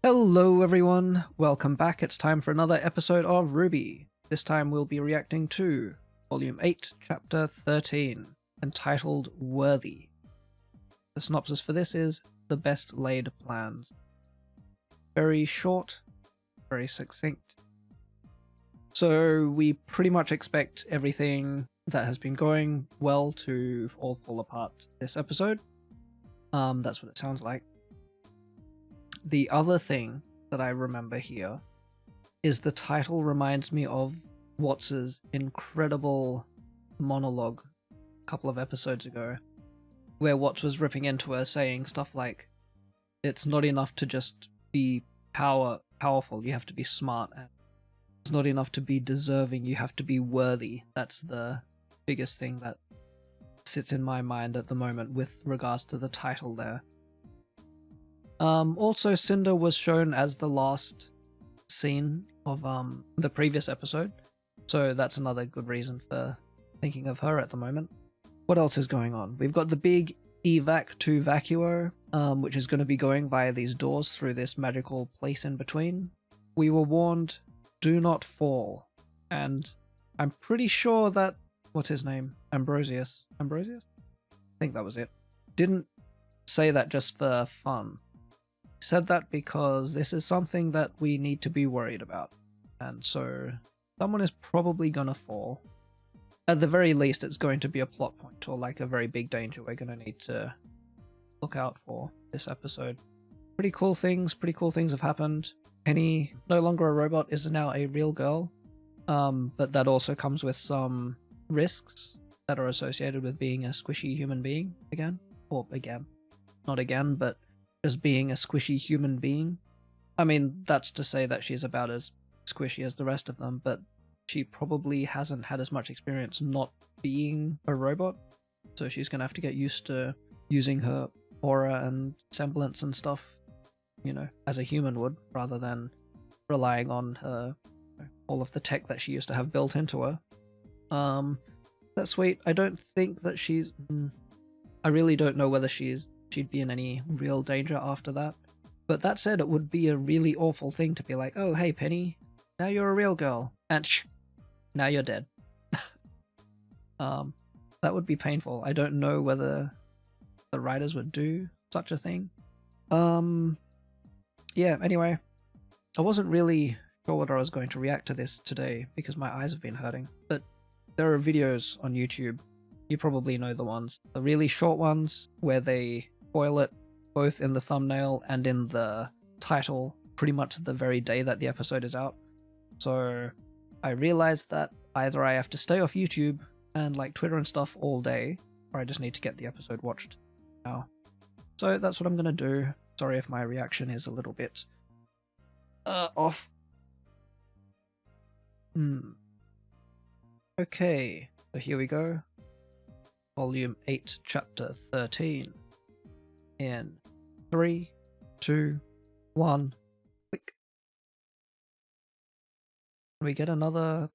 Hello everyone, welcome back. It's time for another episode of RWBY. This time we'll be reacting to Volume 8, Chapter 13, entitled Worthy. The synopsis for this is The Best Laid Plans. Very short, very succinct. So we pretty much expect everything that has been going well to all fall apart this episode. That's what it sounds like. The other thing that I remember here is the title reminds me of Watts's incredible monologue a couple of episodes ago, where Watts was ripping into her saying stuff like, it's not enough to just be powerful, you have to be smart, and it's not enough to be deserving, you have to be worthy. That's the biggest thing that sits in my mind at the moment with regards to the title there. Also, Cinder was shown as the last scene of the previous episode, so that's another good reason for thinking of her at the moment. What else is going on? We've got the big evac to vacuo, which is going to be going via these doors through this magical place in between. We were warned, do not fall, and I'm pretty sure that, what's his name? Ambrosius? I think that was it. Didn't say that just for fun. Said that because this is something that we need to be worried about, and so someone is probably gonna fall. At the very least, it's going to be a plot point or like a very big danger we're gonna need to look out for this episode. Pretty cool things have happened. Penny, no longer a robot, is now a real girl, but that also comes with some risks that are associated with being a squishy human being not again, but just being a squishy human being. I mean, that's to say that she's about as squishy as the rest of them, but she probably hasn't had as much experience not being a robot, so she's gonna have to get used to using her aura and semblance and stuff, you know, as a human would, rather than relying on her, all of the tech that she used to have built into her. That's sweet. I don't think that she's... I really don't know whether she'd be in any real danger after that. But that said, it would be a really awful thing to be like, oh hey Penny, now you're a real girl, and now you're dead. That would be painful. I don't know whether the writers would do such a thing. Yeah, anyway, I wasn't really sure whether I was going to react to this today because my eyes have been hurting, but there are videos on YouTube, you probably know the ones, the really short ones where they spoil it both in the thumbnail and in the title pretty much the very day that the episode is out. So I realized that either I have to stay off YouTube and like Twitter and stuff all day, or I just need to get the episode watched now. So that's what I'm gonna do. Sorry if my reaction is a little bit off. Okay, so here we go. Volume 8, Chapter 13. In 3, 2, 1, click. We get another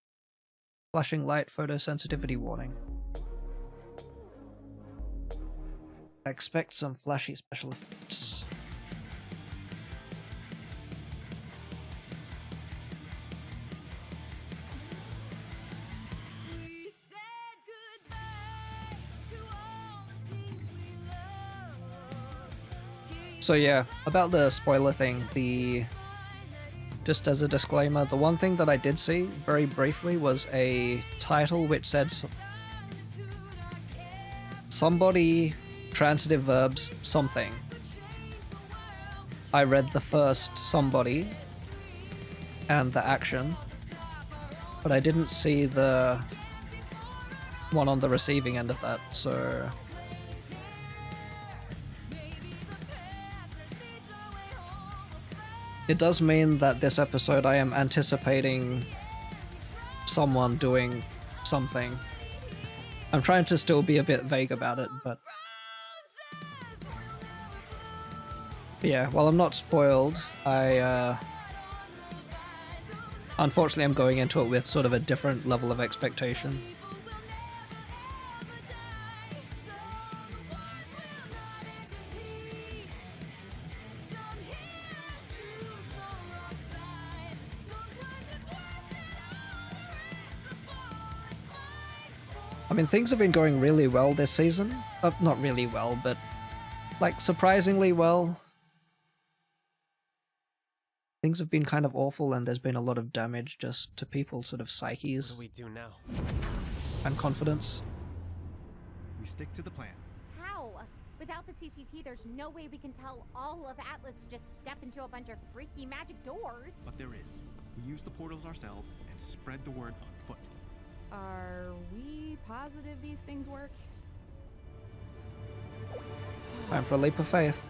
flashing light photosensitivity warning. I expect some flashy special effects. So yeah, about the spoiler thing, just as a disclaimer, the one thing that I did see, very briefly, was a title which said somebody, transitive verbs, something. I read the first somebody and the action, but I didn't see the one on the receiving end of that, so... It does mean that this episode I am anticipating someone doing something. I'm trying to still be a bit vague about it, but yeah, while I'm not spoiled, unfortunately I'm going into it with sort of a different level of expectation. I mean, things have been going really well this season. Not really well, but like surprisingly well. Things have been kind of awful and there's been a lot of damage just to people's sort of psyches. What do we do now? And confidence. We stick to the plan. How? Without the CCT, there's no way we can tell all of Atlas to just step into a bunch of freaky magic doors. But there is. We use the portals ourselves and spread the word on foot. Are we positive these things work? Time for a leap of faith.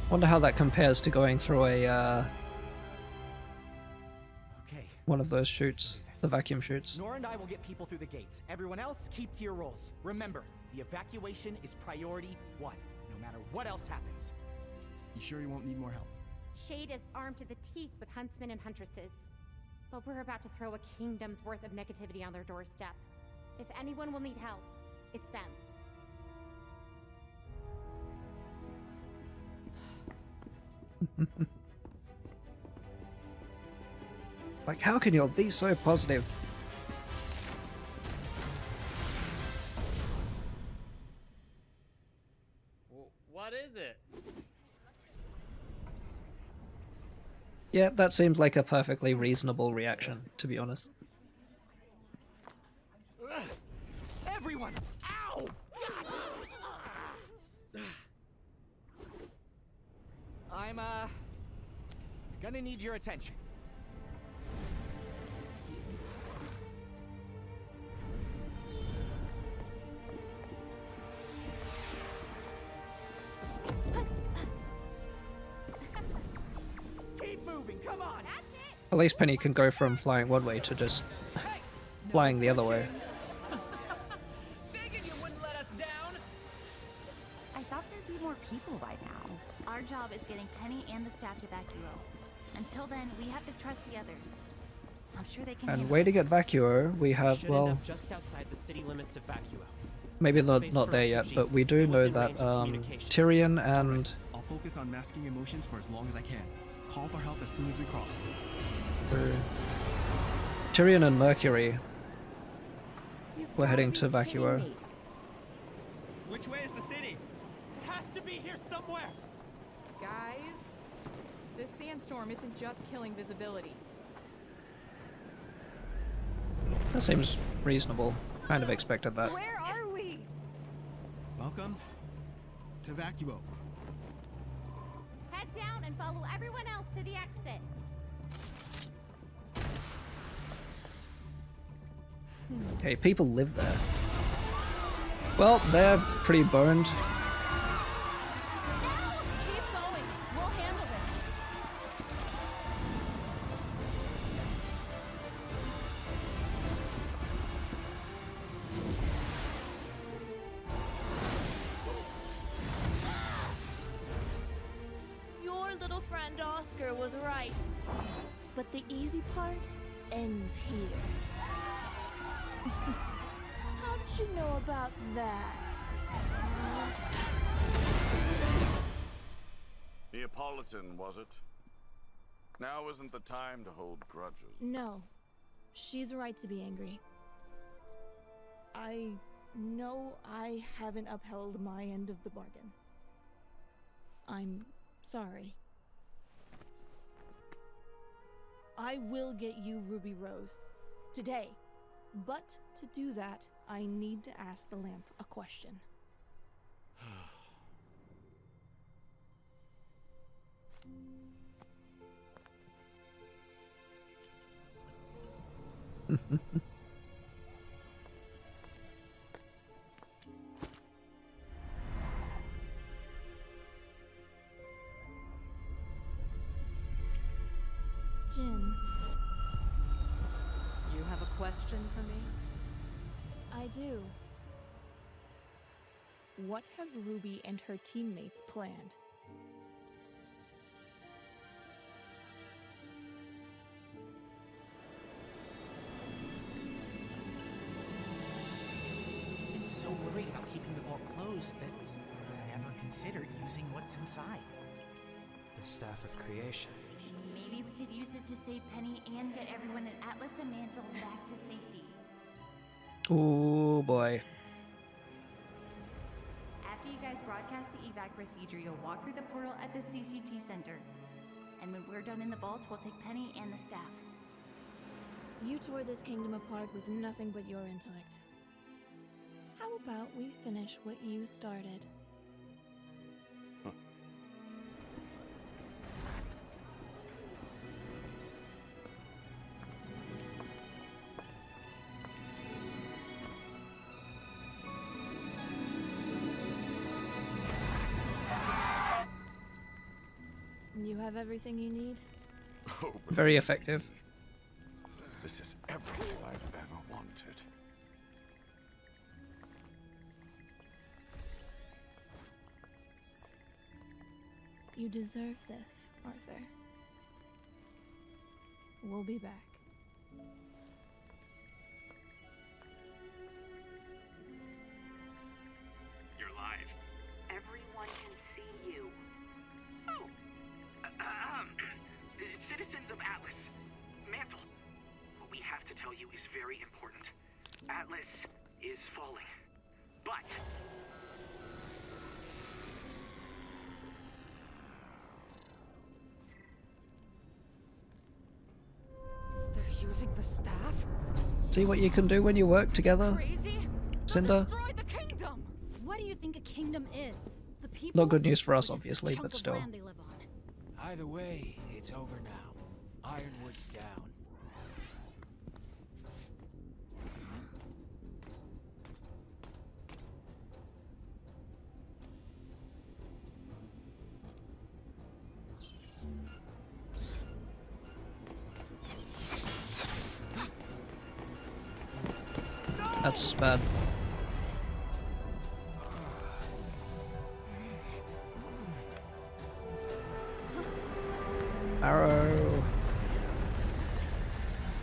Wonder how that compares to going through a one of those chutes, the vacuum chutes. Nora and I will get people through the gates. Everyone else, keep to your roles. Remember, the evacuation is priority 1, no matter what else happens. You sure you won't need more help? Shade is armed to the teeth with huntsmen and huntresses. But we're about to throw a kingdom's worth of negativity on their doorstep. If anyone will need help, it's them. Like, how can you all be so positive? What is it? Yeah, that seems like a perfectly reasonable reaction, to be honest. Everyone! Ow! God! I'm, gonna need your attention. Keep moving, come on! At least Penny can go from flying one way to just flying the other way. Figured you wouldn't let us down. I thought there'd be more people by now. Our job is getting Penny and the staff to Vacuo. Until then, we have to trust the others. I'm sure they can. And way to get Vacuo, we have, Should well, end up just outside the city limits of Vacuo. maybe not there yet, but we do know that Tyrion and I'll focus on masking emotions for as long as I can. Call for help as soon as we cross. Tyrion and Mercury were heading to Vacuo. Which way is the city? It has to be here somewhere! Guys, this sandstorm isn't just killing visibility. That seems reasonable. Kind of expected that. Where are we? Welcome to Vacuo. Head down and follow everyone else to the exit. Okay, people live there. Well, they're pretty boned. Keep going. We'll handle this. Your little friend Oscar was right. But the easy part ends here. How'd you know about that? Neapolitan, was it? Now isn't the time to hold grudges. No. She's right to be angry. I know I haven't upheld my end of the bargain. I'm sorry. I will get you Ruby Rose. Today. But to do that, I need to ask the lamp a question. Jin. You have a question for me? I do. What have Ruby and her teammates planned? Been so worried about keeping the vault closed that we never considered using what's inside. The Staff of Creation. Maybe we could use it to save Penny and get everyone in Atlas and Mantle back to safety. Oh boy. After you guys broadcast the evac procedure, you'll walk through the portal at the CCT Center. And when we're done in the vault, we'll take Penny and the staff. You tore this kingdom apart with nothing but your intellect. How about we finish what you started? You have everything you need? Oh, Very effective. this is everything I've ever wanted. You deserve this, Arthur. We'll be back. You're live. Everyone can see you. Oh. Citizens of Atlas. Mantle. What we have to tell you is very important. Atlas is falling. But... They're using the staff? See what you can do when you work together, Crazy? Cinder? Destroy the kingdom! What do you think a kingdom is? The people? Not good news for us, or just the obviously, chunk but of still. land they live on? Either way, it's over now. Ironwood's down. That's bad. Arrow.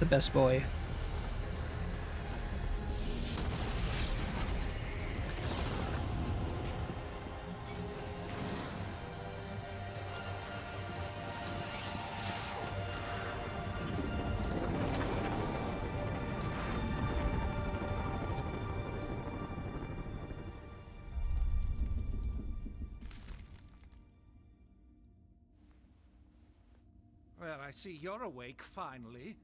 The best boy. Well, I see you're awake, finally.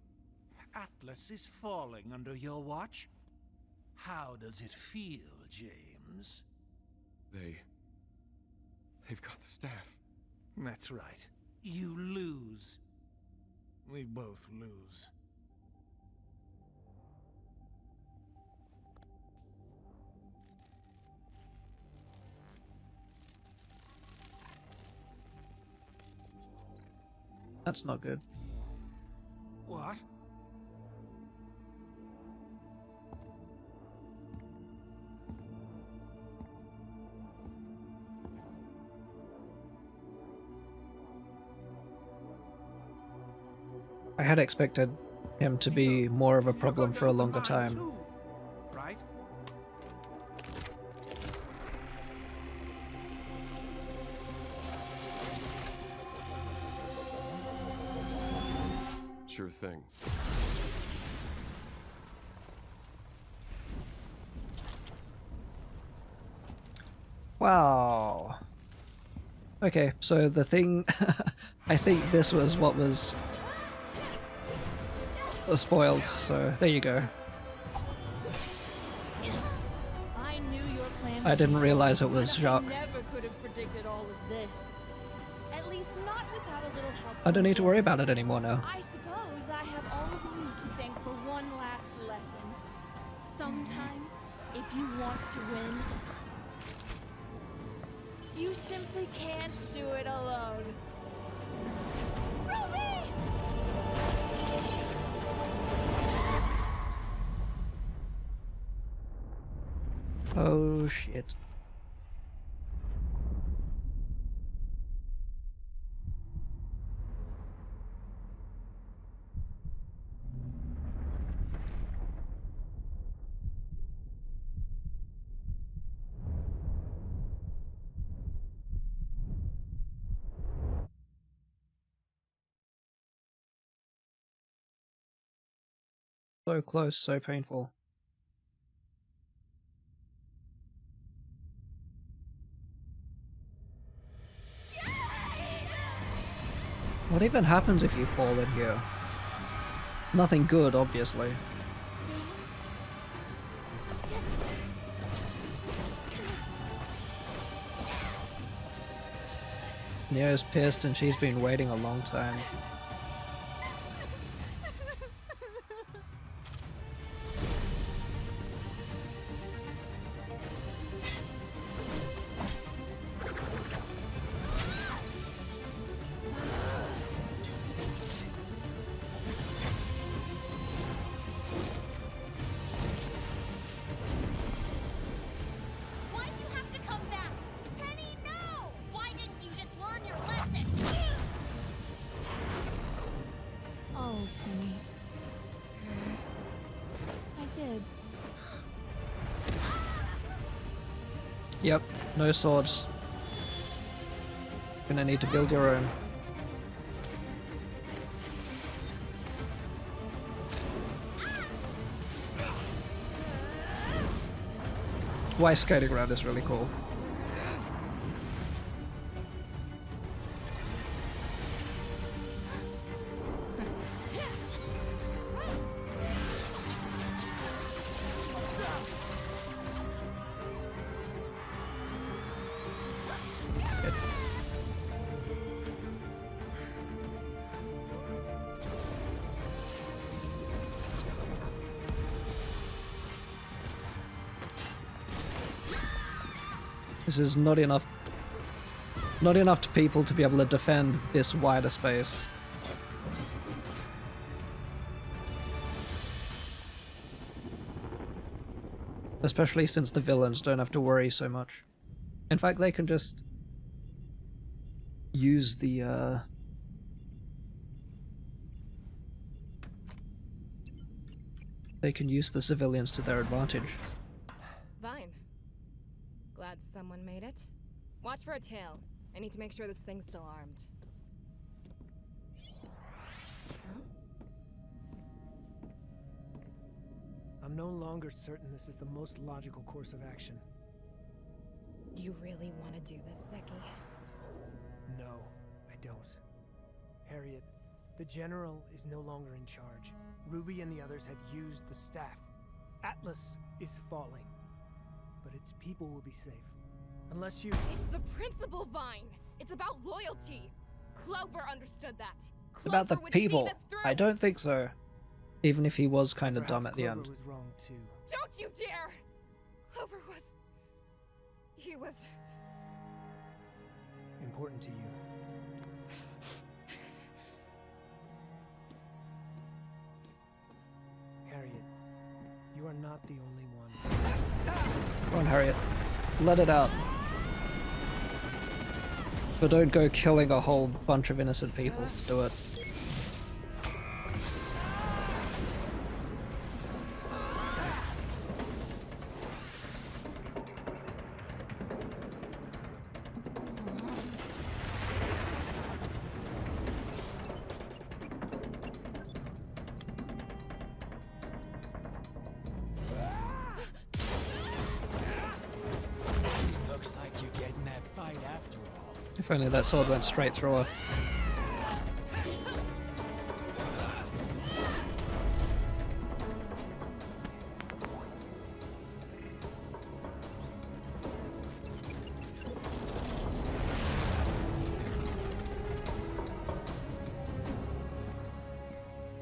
Atlas is falling under your watch. How does it feel, James? They've got the staff. That's right. You lose. We both lose. That's not good. What? I had expected him to be more of a problem for a longer time. Right? Sure thing. Wow. Okay, so the thing... I think this was what was spoiled, so there you go. I knew your plan. I didn't realize it was Jacques. I never could have predicted all of this. At least not without a little help. I don't need to worry about it anymore now. I suppose I have all of you to thank for one last lesson. Sometimes, if you want to win, you simply can't do it alone. Ruby! Oh shit. So close, so painful. What even happens if you fall in here? Nothing good, obviously. Neo's pissed and she's been waiting a long time. Yep, no swords. Gonna need to build your own. Why skating around is really cool. This is not enough to people to be able to defend this wider space. Especially since the villains don't have to worry so much. In fact, they can just use the they can use the civilians to their advantage. Fine. Glad someone made it. Watch for a tail. I need to make sure this thing's still armed. I'm no longer certain this is the most logical course of action. You really want to do this, Zeki? No, I don't. Harriet, the General is no longer in charge. Ruby and the others have used the staff. Atlas is falling. But its people will be safe. Unless you— It's the principle, Vine! It's about loyalty! Clover understood that! It's about the people! I don't think so. Even if he was kind of dumb at the end. Clover was wrong too. Don't you dare! Clover was... He was... important to you. Harriet, you are not the only one. Come on, Harriet. Let it out. But don't go killing a whole bunch of innocent people to do it. If only that sword went straight through her.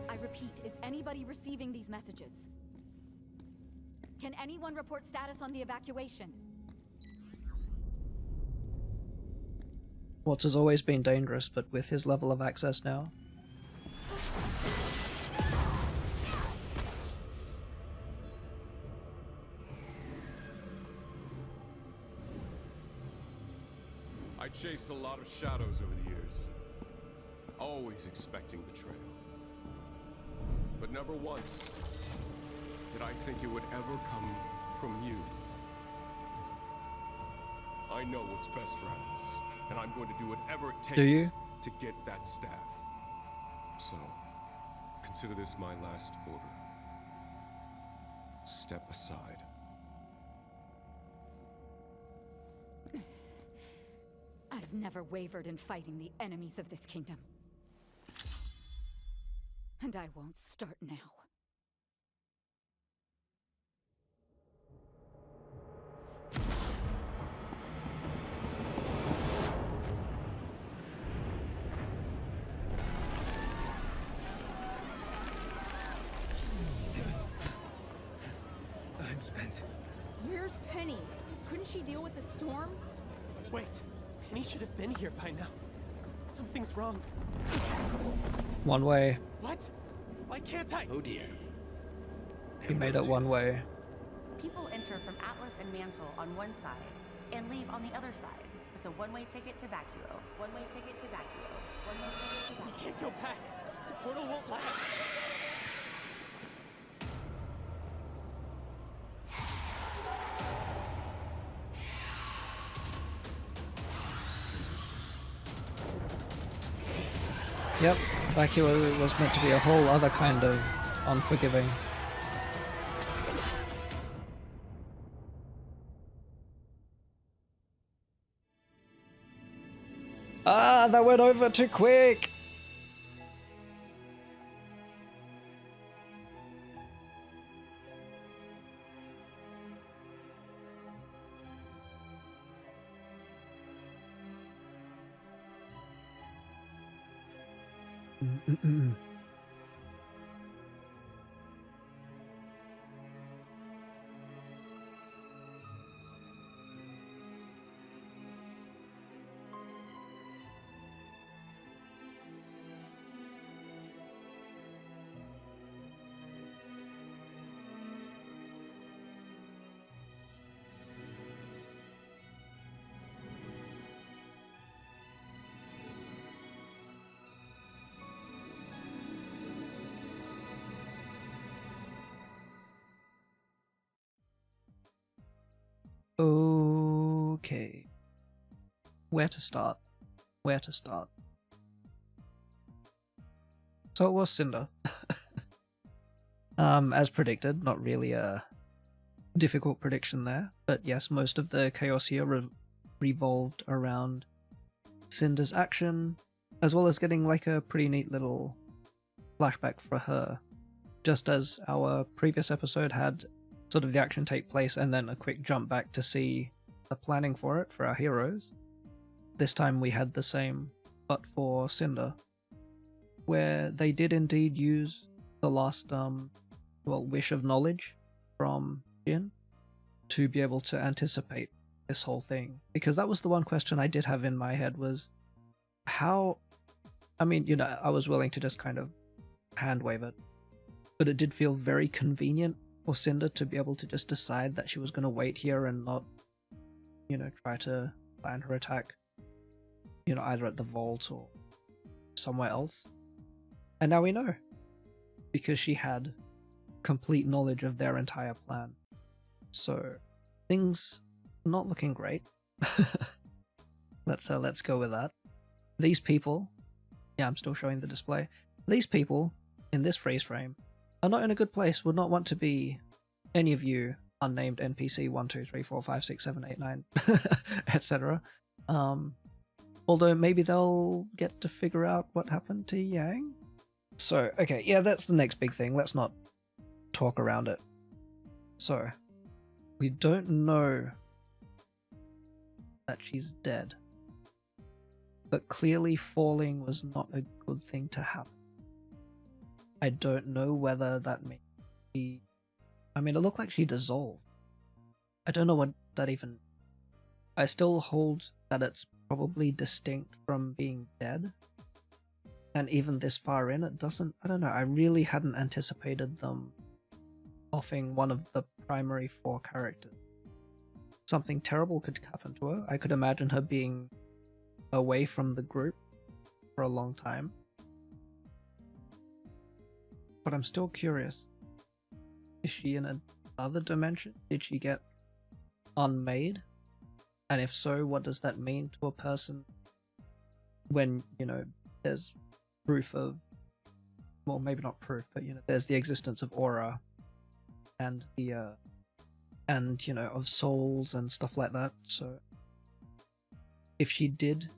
I repeat, is anybody receiving these messages? Can anyone report status on the evacuation? Watts has always been dangerous, but with his level of access now. I chased a lot of shadows over the years, always expecting betrayal. But never once did I think it would ever come from you. I know what's best for Atlas, and I'm going to do whatever it takes to get that staff. So, consider this my last order. step aside. I've never wavered in fighting the enemies of this kingdom. And I won't start now. I'm spent. Where's Penny? Couldn't she deal with the storm? Wait, Penny should have been here by now. Something's wrong. One way. What? Why can't I? Oh dear. He made it one way. People enter from Atlas and Mantle on one side and leave on the other side with a one-way ticket to Vacuo. One-way ticket to Vacuo. One-way ticket to Vacuo. We can't go back. The portal won't last. Yep, Vacuo was meant to be a whole other kind of unforgiving. Ah, that went over too quick! Okay. Where to start? Where to start? So it was Cinder. As predicted, not really a difficult prediction there, but yes, most of the chaos here revolved around Cinder's action, as well as getting like a pretty neat little flashback for her, just as our previous episode had sort of the action take place and then a quick jump back to see the planning for it for our heroes. This time we had the same, but for Cinder, where they did indeed use the last wish of knowledge from Jin to be able to anticipate this whole thing. Because that was the one question I did have in my head, was how, I mean, you know, I was willing to just kind of hand wave it, but it did feel very convenient for Cinder to be able to just decide that she was going to wait here and not, you know, try to plan her attack, you know, either at the vault or somewhere else. And now we know, because she had complete knowledge of their entire plan. So things not looking great. Let's go with that. These people, yeah, I'm still showing the display. These people in this freeze frame are not in a good place, would not want to be any of you unnamed NPC 1, 2, 3, 4, 5, 6, 7, 8, 9, etc. Although maybe they'll get to figure out what happened to Yang. So, okay, yeah, that's the next big thing. Let's not talk around it. So, we don't know that she's dead. But clearly falling was not a good thing to happen. I don't know whether that means she... I mean, it looked like she dissolved. I don't know what that even... I still hold that it's probably distinct from being dead. And even this far in, it doesn't... I don't know, I really hadn't anticipated them offing one of the primary 4 characters. Something terrible could happen to her. I could imagine her being away from the group for a long time. But I'm still curious. Is she in another dimension? Did she get unmade? And if so, what does that mean to a person when, you know, there's proof of... Well, maybe not proof, but, you know, there's the existence of aura and the and you know, of souls and stuff like that. So if she did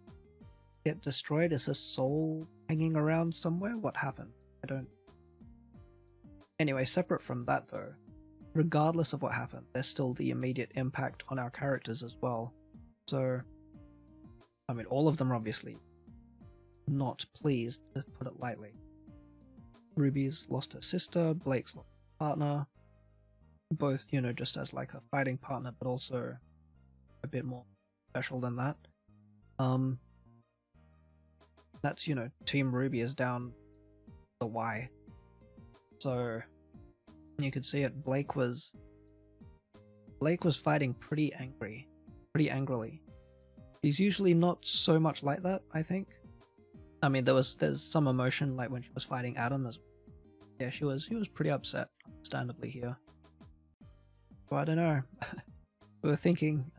get destroyed, is a soul hanging around somewhere? What happened? I don't. Anyway, separate from that though, regardless of what happened, there's still the immediate impact on our characters as well. So, I mean, all of them are obviously not pleased, to put it lightly. Ruby's lost her sister, Blake's lost her partner, both, you know, just as like a fighting partner, but also a bit more special than that. That's, you know, Team Ruby is down the Y. So you could see it. Blake was fighting pretty angrily. He's usually not so much like that, I think. I mean, there's some emotion, like when she was fighting Adam as well. Yeah, he was pretty upset, understandably here. So I don't know. We were thinking,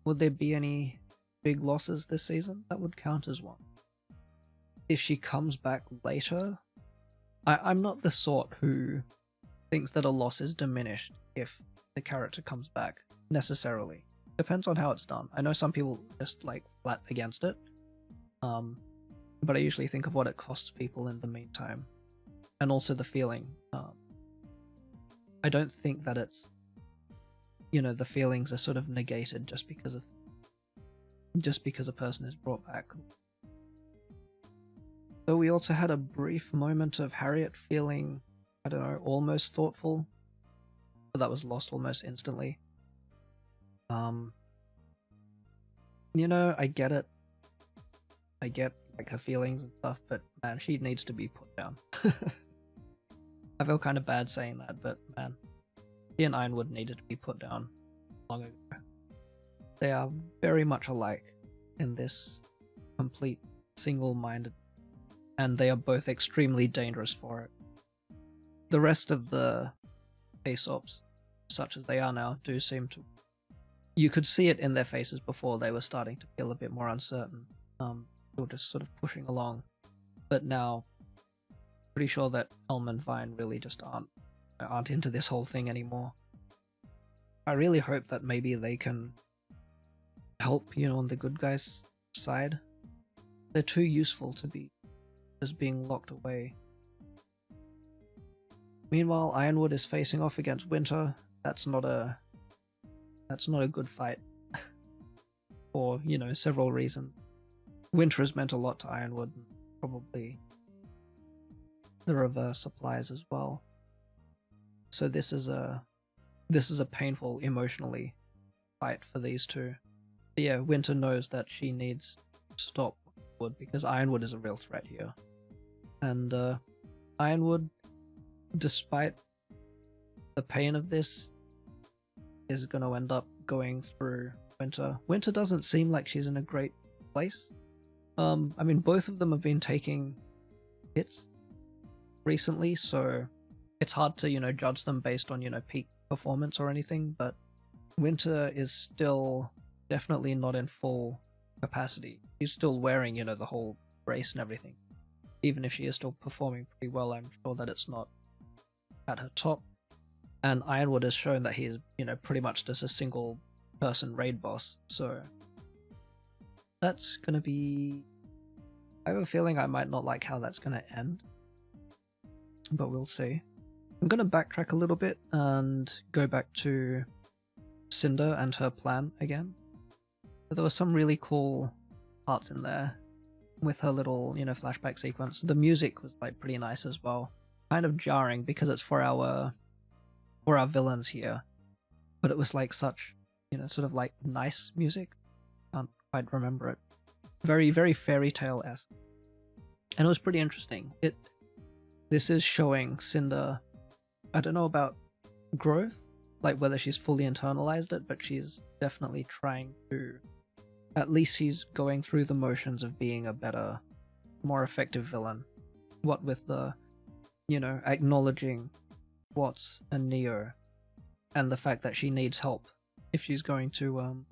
would there be any big losses this season? That would count as one. If she comes back later, I'm not the sort who thinks that a loss is diminished if the character comes back, necessarily. Depends on how it's done. I know some people just like flat against it, but I usually think of what it costs people in the meantime, and also the feeling. I don't think that it's, you know, the feelings are sort of negated just because a person is brought back. So we also had a brief moment of Harriet feeling, I don't know, almost thoughtful, but that was lost almost instantly. You know, I get it. I get like her feelings and stuff, but man, she needs to be put down. I feel kind of bad saying that, but man, she and Ironwood needed to be put down long ago. They are very much alike in this complete single-minded, and they are both extremely dangerous for it. The rest of the Aesops, such as they are now, do seem to... You could see it in their faces before. They were starting to feel a bit more uncertain. They were just sort of pushing along. But now, pretty sure that Elm and Vine really just aren't into this whole thing anymore. I really hope that maybe they can help, you know, on the good guys' side. They're too useful to be just being locked away. Meanwhile, Ironwood is facing off against Winter. That's not a good fight. For, you know, several reasons. Winter has meant a lot to Ironwood, and probably the reverse applies as well. So this is a painful, emotionally, fight for these two. But yeah, Winter knows that she needs to stop Wood because Ironwood is a real threat here. And Ironwood, despite the pain of this, is going to end up going through Winter. Winter doesn't seem like she's in a great place. I mean, both of them have been taking hits recently, so it's hard to, you know, judge them based on, you know, peak performance or anything, but Winter is still definitely not in full capacity. She's still wearing, you know, the whole brace and everything. Even if she is still performing pretty well, I'm sure that it's not at her top. And Ironwood has shown that he's, you know, pretty much just a single person raid boss, so that's gonna be... I have a feeling I might not like how that's gonna end, but we'll see. I'm gonna backtrack a little bit and go back to Cinder and her plan again. But there were some really cool parts in there with her little, you know, flashback sequence. The music was like pretty nice as well. Kind of jarring because it's for our villains here, but it was like such, you know, sort of like nice music. Can't quite remember it. Very, very fairy tale-esque. And it was pretty interesting. This is showing Cinder, I don't know about growth, like whether she's fully internalized it, but she's definitely trying to, at least she's going through the motions of being a better, more effective villain. What with the, you know, acknowledging Watts and Neo, and the fact that she needs help if she's going to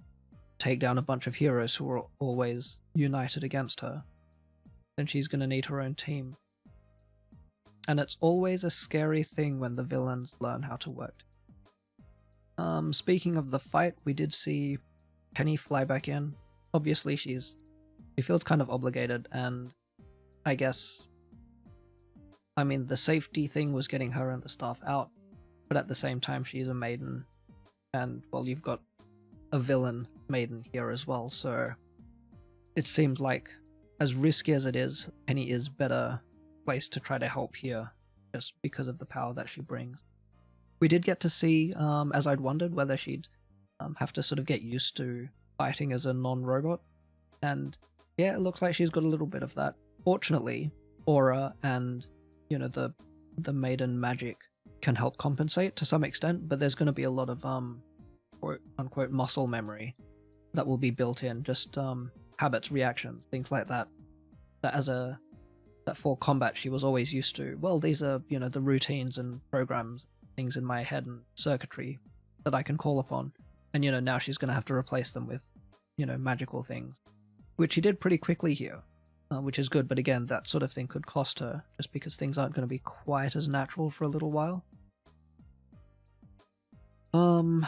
take down a bunch of heroes who are always united against her, then she's going to need her own team. and it's always a scary thing when the villains learn how to work. Speaking of the fight, we did see Penny fly back in. Obviously she feels kind of obligated, and I guess, I mean, the safety thing was getting her and the staff out, but at the same time she's a maiden, and well, you've got a villain maiden here as well, so it seems like, as risky as it is, Penny is better placed to try to help here, just because of the power that she brings. We did get to see, as I'd wondered, whether she'd have to sort of get used to fighting as a non-robot, and yeah, it looks like she's got a little bit of that. Fortunately, aura and, you know, the maiden magic can help compensate to some extent, but there's going to be a lot of quote-unquote muscle memory that will be built in, just habits, reactions, things like that, that for combat she was always used to. Well, these are, you know, the routines and programs, things in my head and circuitry that I can call upon, and, you know, now she's going to have to replace them with, you know, magical things, which she did pretty quickly here, which is good, but again, that sort of thing could cost her, just because things aren't going to be quite as natural for a little while. And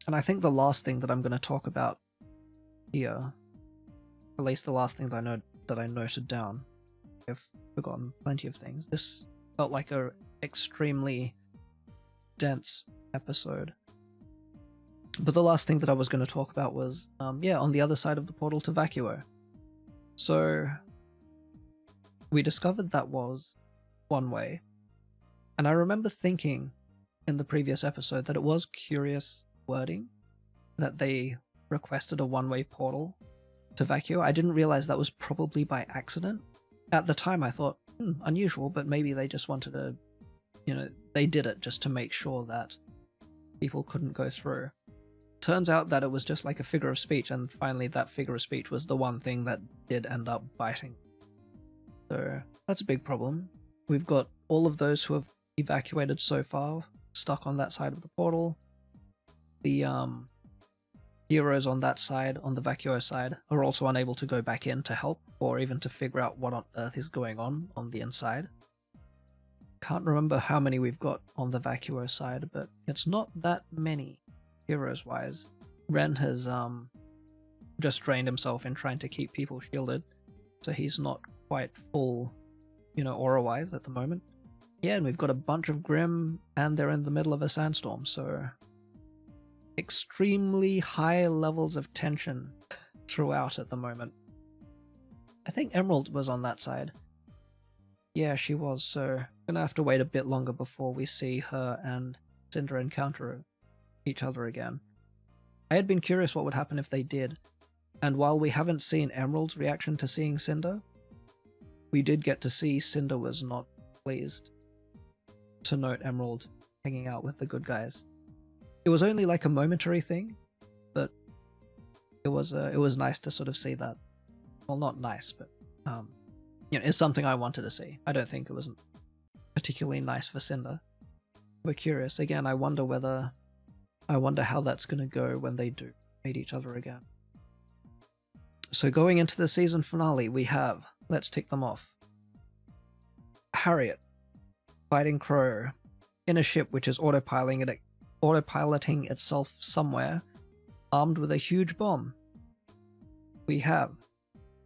I think the last thing that I'm going to talk about here, at least the last thing that I noted down, I've forgotten plenty of things. This felt like a extremely dense episode. But the last thing that I was going to talk about was, yeah, on the other side of the portal to Vacuo. So we discovered that was one way, and I remember thinking in the previous episode that it was curious wording that they requested a one-way portal to Vacuo. I didn't realize that was probably by accident. At the time I thought, unusual, but maybe they just wanted to, you know, they did it just to make sure that people couldn't go through. Turns out that it was just like a figure of speech, and finally that figure of speech was the one thing that did end up biting. So that's a big problem. We've got all of those who have evacuated so far stuck on that side of the portal. The heroes on that side, on the Vacuo side, are also unable to go back in to help, or even to figure out what on earth is going on the inside. Can't remember how many we've got on the Vacuo side, but it's not that many, heroes-wise. Ren has just drained himself in trying to keep people shielded, so he's not quite full, you know, aura-wise at the moment. Yeah, and we've got a bunch of Grim, and they're in the middle of a sandstorm, so extremely high levels of tension throughout at the moment. I think Emerald was on that side. Yeah, she was, so gonna have to wait a bit longer before we see her and Cinder encounter each other again. I had been curious what would happen if they did, and while we haven't seen Emerald's reaction to seeing Cinder, we did get to see Cinder was not pleased to note Emerald hanging out with the good guys. It was only like a momentary thing, but it was nice to sort of see that. Well, not nice, but you know, it's something I wanted to see. I don't think it was particularly nice for Cinder. We're curious. Again, I wonder how that's going to go when they do meet each other again. So going into the season finale, we have, let's tick them off, Harriet fighting Crow in a ship which is autopiloting itself somewhere, armed with a huge bomb. We have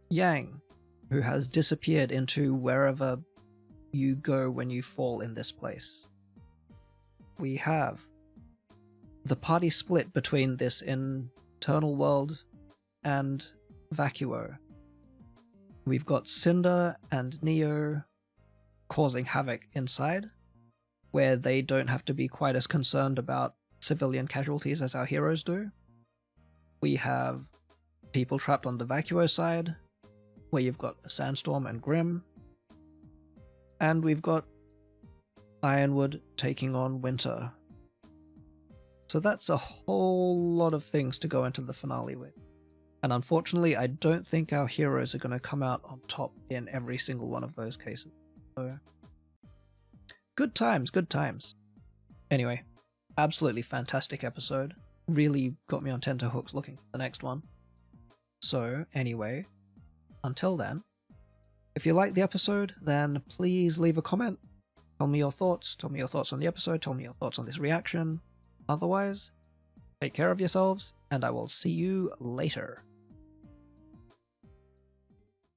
Yang, who has disappeared into wherever you go when you fall in this place. We have the party split between this internal world and Vacuo. We've got Cinder and Neo causing havoc inside, where they don't have to be quite as concerned about civilian casualties as our heroes do. We have people trapped on the Vacuo side, where you've got a Sandstorm and Grim. And we've got Ironwood taking on Winter. So that's a whole lot of things to go into the finale with. And unfortunately, I don't think our heroes are going to come out on top in every single one of those cases. So, good times, good times. Anyway, absolutely fantastic episode. Really got me on tenterhooks looking for the next one. So, anyway, until then, If you liked the episode, then please leave a comment. Tell me your thoughts. Tell me your thoughts on the episode. Tell me your thoughts on this reaction. Otherwise, take care of yourselves, and I will see you later.